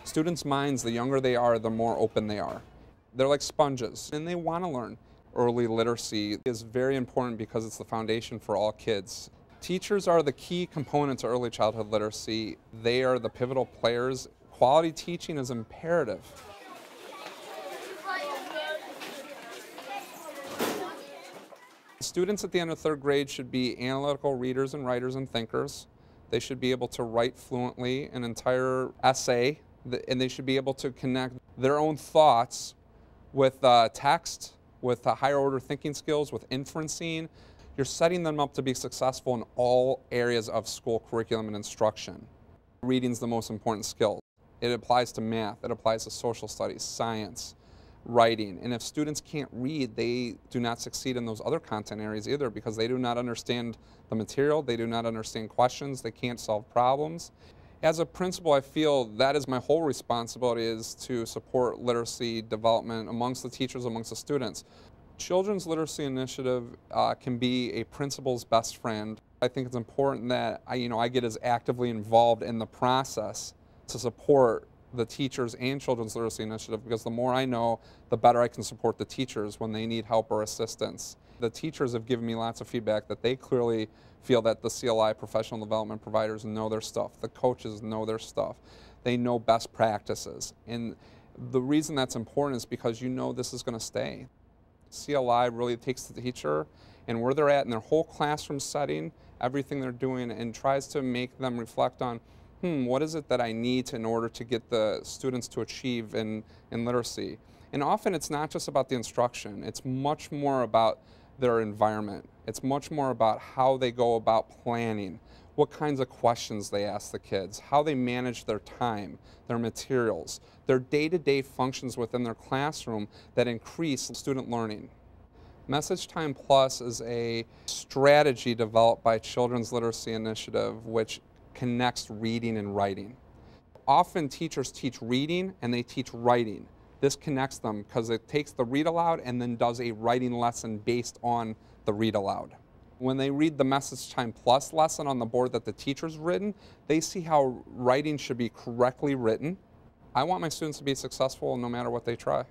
Students' minds, the younger they are, the more open they are. They're like sponges, and they want to learn. Early literacy is very important because it's the foundation for all kids. Teachers are the key component to early childhood literacy. They are the pivotal players. Quality teaching is imperative. Students at the end of third grade should be analytical readers and writers and thinkers. They should be able to write fluently an entire essay, and they should be able to connect their own thoughts with text, with higher order thinking skills, with inferencing. You're setting them up to be successful in all areas of school curriculum and instruction. Reading's the most important skill. It applies to math, it applies to social studies, science, writing. And if students can't read, they do not succeed in those other content areas either, because they do not understand the material, they do not understand questions, they can't solve problems. As a principal, I feel that is my whole responsibility, is to support literacy development amongst the teachers, amongst the students. Children's Literacy Initiative can be a principal's best friend. I think it's important that I get as actively involved in the process to support the teachers and Children's Literacy Initiative, because the more I know, the better I can support the teachers when they need help or assistance. The teachers have given me lots of feedback that they clearly feel that the CLI professional development providers know their stuff, the coaches know their stuff, they know best practices. And the reason that's important is because this is going to stay. CLI really takes the teacher and where they're at in their whole classroom setting, everything they're doing, and tries to make them reflect on, what is it that I need in order to get the students to achieve in literacy? And often it's not just about the instruction, it's much more about their environment. It's much more about how they go about planning, what kinds of questions they ask the kids, how they manage their time, their materials, their day-to-day functions within their classroom that increase student learning. Message Time Plus is a strategy developed by Children's Literacy Initiative which connects reading and writing. Often teachers teach reading and they teach writing. This connects them because it takes the read aloud and then does a writing lesson based on the read aloud. When they read the Message Time Plus lesson on the board that the teacher's written, they see how writing should be correctly written. I want my students to be successful no matter what they try.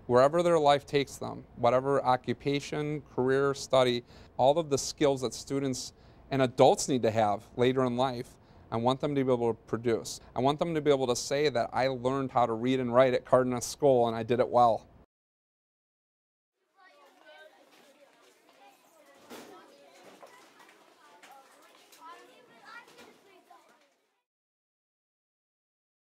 Wherever their life takes them, whatever occupation, career, study, all of the skills that students and adults need to have later in life, I want them to be able to produce. I want them to be able to say that I learned how to read and write at Cardenas School and I did it well.